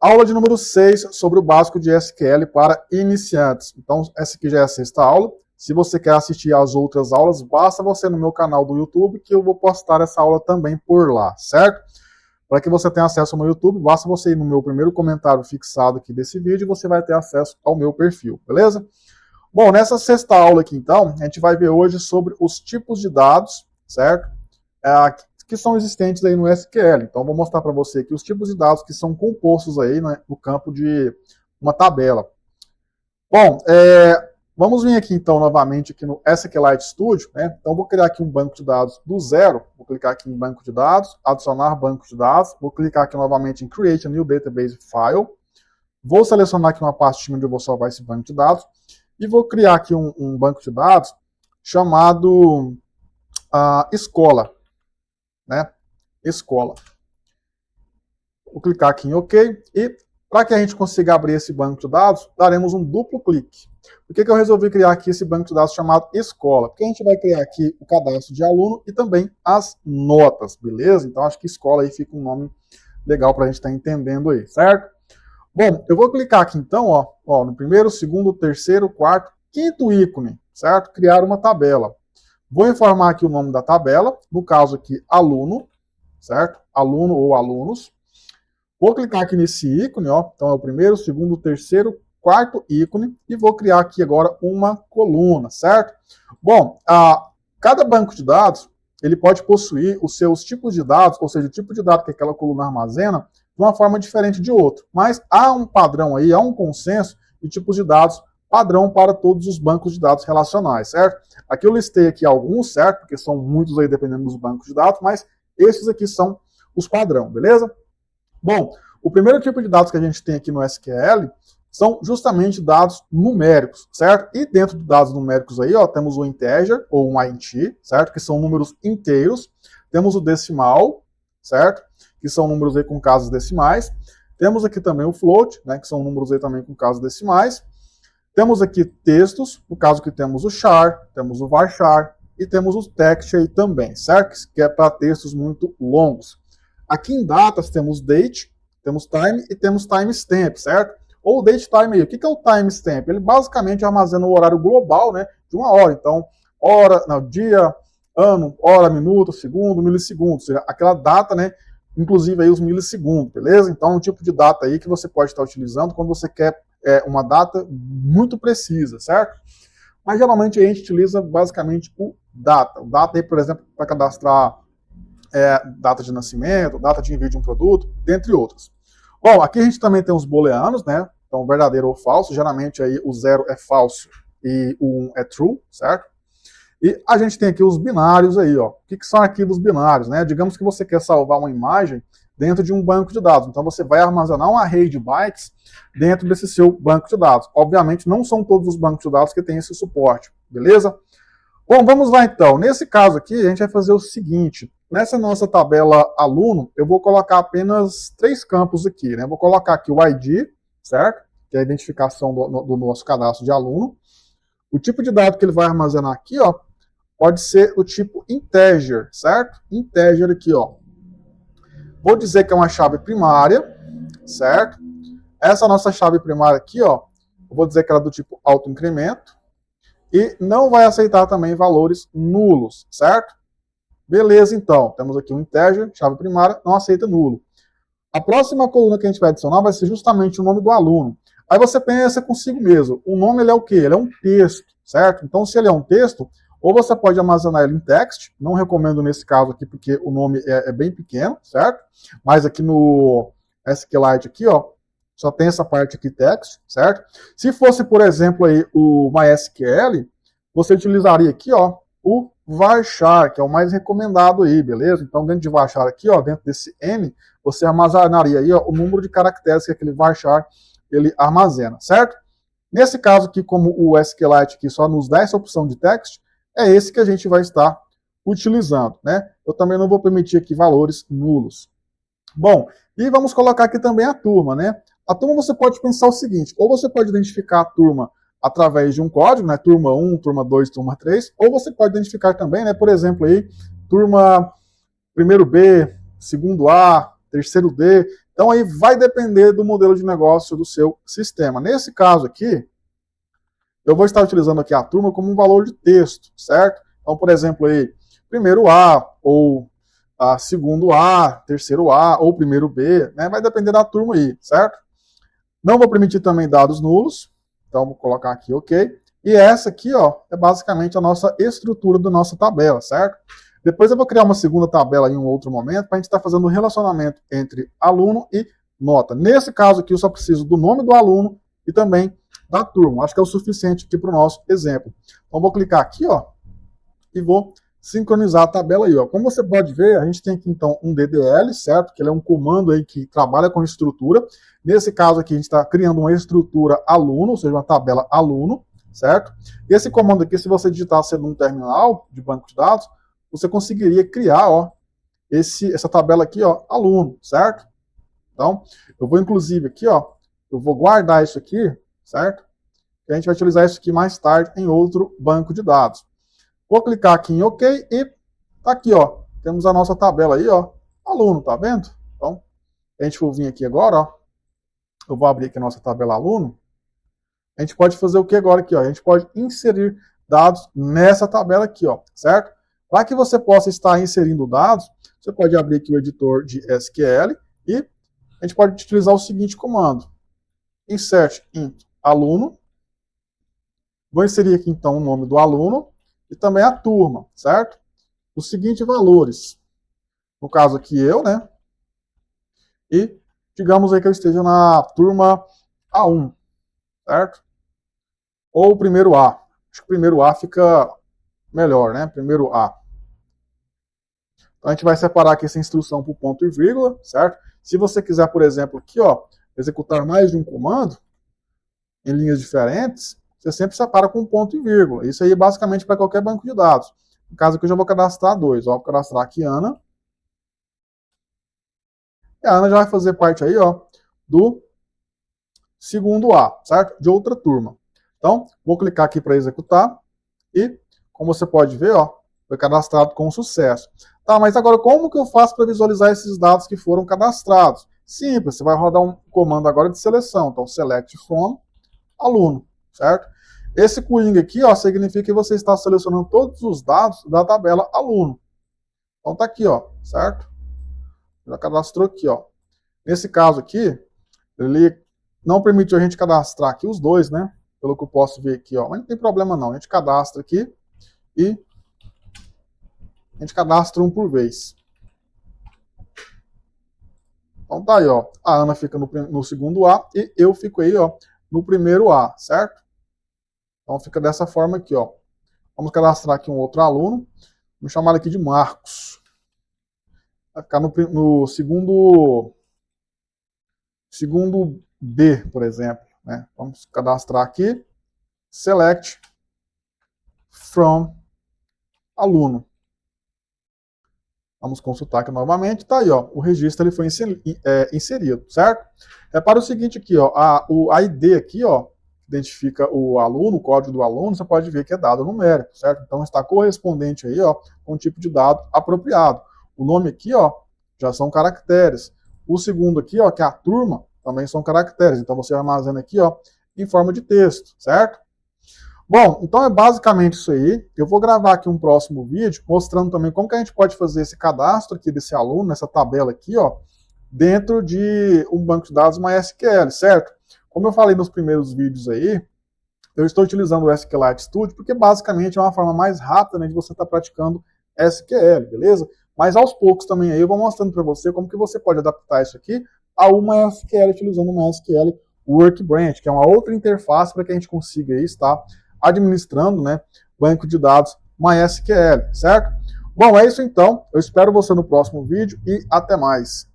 Aula de número 6 sobre o básico de SQL para iniciantes. Então, essa aqui já é a sexta aula. Se você quer assistir às outras aulas, basta você ir no meu canal do YouTube, que eu vou postar essa aula também por lá, certo? Para que você tenha acesso ao meu YouTube, basta você ir no meu primeiro comentário fixado aqui desse vídeo e você vai ter acesso ao meu perfil, beleza? Bom, nessa sexta aula aqui, então, a gente vai ver hoje sobre os tipos de dados, certo? Que são existentes aí no SQL. Então, vou mostrar para você aqui os tipos de dados que são compostos aí, né, no campo de uma tabela. Bom, vamos vir aqui então novamente aqui no SQLite Studio, né? Então, vou criar aqui um banco de dados do zero. Vou clicar aqui em banco de dados, adicionar banco de dados. Vou clicar aqui novamente em Create a New Database File. Vou selecionar aqui uma pastinha onde eu vou salvar esse banco de dados. E vou criar aqui um banco de dados chamado escola. Né? Escola. Vou clicar aqui em OK e para que a gente consiga abrir esse banco de dados, daremos um duplo clique. Por que eu resolvi criar aqui esse banco de dados chamado escola? Porque a gente vai criar aqui o cadastro de aluno e também as notas, beleza? Então acho que escola aí fica um nome legal para a gente estar entendendo aí, certo? Bom, eu vou clicar aqui então, ó, no primeiro, segundo, terceiro, quarto, quinto ícone, certo? Criar uma tabela. Vou informar aqui o nome da tabela, no caso aqui, aluno, certo? Aluno ou alunos. Vou clicar aqui nesse ícone, ó. Então é o primeiro, segundo, terceiro, quarto ícone. E vou criar aqui agora uma coluna, certo? Bom, cada banco de dados, ele pode possuir os seus tipos de dados, ou seja, o tipo de dado que aquela coluna armazena, de uma forma diferente de outro. Mas há um padrão aí, há um consenso de tipos de dados padrão para todos os bancos de dados relacionais, certo? Aqui eu listei aqui alguns, certo? Porque são muitos aí dependendo dos bancos de dados, mas esses aqui são os padrão, beleza? Bom, o primeiro tipo de dados que a gente tem aqui no SQL são justamente dados numéricos, certo? E dentro de dados numéricos aí, ó, temos o integer ou um int, certo? Que são números inteiros. Temos o decimal, certo? Que são números aí com casas decimais. Temos aqui também o float, né? Que são números aí também com casas decimais. Temos aqui textos, no caso que temos o char, temos o varchar e temos o text aí também, certo? Que é para textos muito longos. Aqui em datas temos date, temos time e temos timestamp, certo? Ou o date time aí. O que é o timestamp? Ele basicamente armazena o horário global, né, de uma hora. Então, hora, não, dia, ano, hora, minuto, segundo, milissegundo. Ou seja, aquela data, né, inclusive aí os milissegundos, beleza? Então, é um tipo de data aí que você pode estar utilizando quando você quer uma data muito precisa, certo? Mas geralmente a gente utiliza basicamente o data. O data aí, por exemplo, para cadastrar data de nascimento, data de envio de um produto, dentre outros. Bom, aqui a gente também tem os booleanos, né? Então, verdadeiro ou falso. Geralmente aí o 0 é falso e o 1 é true, certo? E a gente tem aqui os binários aí, ó. O que são arquivos binários, né? Digamos que você quer salvar uma imagem dentro de um banco de dados. Então, você vai armazenar um array de bytes dentro desse seu banco de dados. Obviamente, não são todos os bancos de dados que têm esse suporte, beleza? Bom, vamos lá então. Nesse caso aqui, a gente vai fazer o seguinte. Nessa nossa tabela aluno, eu vou colocar apenas 3 campos aqui, né? Vou colocar aqui o ID, certo? Que é a identificação do nosso cadastro de aluno. O tipo de dado que ele vai armazenar aqui, ó, pode ser o tipo integer, certo? Integer aqui, ó. Vou dizer que é uma chave primária, certo? Essa nossa chave primária aqui, ó, eu vou dizer que ela é do tipo autoincremento e não vai aceitar também valores nulos, certo? Beleza, então, temos aqui um integer, chave primária, não aceita nulo. A próxima coluna que a gente vai adicionar vai ser justamente o nome do aluno. Aí você pensa consigo mesmo, o nome ele é o quê? Ele é um texto, certo? Então, se ele é um texto, ou você pode armazenar ele em text, não recomendo nesse caso aqui porque o nome é bem pequeno, certo? Mas aqui no SQLite aqui, ó, só tem essa parte aqui text, certo? Se fosse, por exemplo, aí o MySQL, você utilizaria aqui, ó, o varchar, que é o mais recomendado aí, beleza? Então, dentro de varchar aqui, ó, dentro desse N, você armazenaria aí, ó, o número de caracteres que aquele varchar ele armazena, certo? Nesse caso aqui, como o SQLite aqui só nos dá essa opção de text, é esse que a gente vai estar utilizando, né? Eu também não vou permitir aqui valores nulos. Bom, e vamos colocar aqui também a turma, né? A turma você pode pensar o seguinte, ou você pode identificar a turma através de um código, né? Turma 1, turma 2, turma 3, ou você pode identificar também, né? Por exemplo, aí, turma primeiro B, segundo A, terceiro D. Então aí vai depender do modelo de negócio do seu sistema. Nesse caso aqui, eu vou estar utilizando aqui a turma como um valor de texto, certo? Então, por exemplo, aí, primeiro A, ou segundo A, terceiro A, ou primeiro B, né? Vai depender da turma aí, certo? Não vou permitir também dados nulos, então vou colocar aqui OK. E essa aqui, ó, é basicamente a nossa estrutura da nossa tabela, certo? Depois eu vou criar uma segunda tabela em um outro momento para a gente estar fazendo um relacionamento entre aluno e nota. Nesse caso aqui, eu só preciso do nome do aluno e também da turma. Acho que é o suficiente aqui para o nosso exemplo. Então, vou clicar aqui, ó, e vou sincronizar a tabela aí, ó. Como você pode ver, a gente tem aqui, então, um DDL, certo? Que ele é um comando aí que trabalha com estrutura. Nesse caso aqui, a gente está criando uma estrutura aluno, ou seja, uma tabela aluno, certo? E esse comando aqui, se você digitasse num terminal de banco de dados, você conseguiria criar, ó, essa tabela aqui, ó, aluno, certo? Então, eu vou inclusive aqui, ó, eu vou guardar isso aqui, certo? E a gente vai utilizar isso aqui mais tarde em outro banco de dados. Vou clicar aqui em OK e tá aqui, ó, temos a nossa tabela aí, ó, aluno, tá vendo? Então, a gente for vir aqui agora, ó, eu vou abrir aqui a nossa tabela aluno. A gente pode fazer o que agora aqui, ó? A gente pode inserir dados nessa tabela aqui, ó, certo? Para que você possa estar inserindo dados, você pode abrir aqui o editor de SQL e a gente pode utilizar o seguinte comando. Insert int aluno. Vou inserir aqui então o nome do aluno e também a turma, certo? Os seguintes valores. No caso aqui eu, né? E digamos aí que eu esteja na turma A1, certo? Ou o primeiro A. Acho que o primeiro A fica melhor, né? Primeiro A. Então a gente vai separar aqui essa instrução por ponto e vírgula, certo? Se você quiser, por exemplo, aqui, ó, executar mais de um comando em linhas diferentes, você sempre separa com ponto e vírgula. Isso aí é basicamente para qualquer banco de dados. No caso aqui eu já vou cadastrar dois. Ó, vou cadastrar aqui Ana. E a Ana já vai fazer parte aí, ó, do segundo A, certo? De outra turma. Então, vou clicar aqui para executar e, como você pode ver, ó, foi cadastrado com sucesso. Tá, mas agora como que eu faço para visualizar esses dados que foram cadastrados? Simples, você vai rodar um comando agora de seleção. Então, select from aluno, certo? Esse coing aqui, ó, significa que você está selecionando todos os dados da tabela aluno. Então tá aqui, ó, certo? Já cadastrou aqui, ó. Nesse caso aqui, ele não permitiu a gente cadastrar aqui os dois, né? Pelo que eu posso ver aqui, ó. Mas não tem problema não. A gente cadastra aqui e a gente cadastra um por vez. Então tá aí, ó. A Ana fica no segundo A e eu fico aí, ó, no primeiro A, certo? Então fica dessa forma aqui, ó. Vamos cadastrar aqui um outro aluno. Vamos chamar ele aqui de Marcos. Vai ficar no segundo B, por exemplo, né? Vamos cadastrar aqui. Select from aluno. Vamos consultar aqui novamente. Tá aí, ó. O registro ele foi inserido, certo? Repara o seguinte aqui, ó. O ID aqui, ó, identifica o aluno, o código do aluno, você pode ver que é dado numérico, certo? Então está correspondente aí, ó, com o tipo de dado apropriado. O nome aqui, ó, já são caracteres. O segundo aqui, ó, que é a turma, também são caracteres. Então você armazena aqui, ó, em forma de texto, certo? Bom, então é basicamente isso aí. Eu vou gravar aqui um próximo vídeo mostrando também como que a gente pode fazer esse cadastro aqui desse aluno, nessa tabela aqui, ó, dentro de um banco de dados MySQL, certo? Como eu falei nos primeiros vídeos aí, eu estou utilizando o SQLite Studio porque basicamente é uma forma mais rápida, né, de você estar praticando SQL, beleza? Mas aos poucos também aí eu vou mostrando para você como que você pode adaptar isso aqui a uma MySQL utilizando o MySQL Workbench, que é uma outra interface para que a gente consiga aí estar administrando, né, banco de dados MySQL, certo? Bom, é isso então. Eu espero você no próximo vídeo e até mais.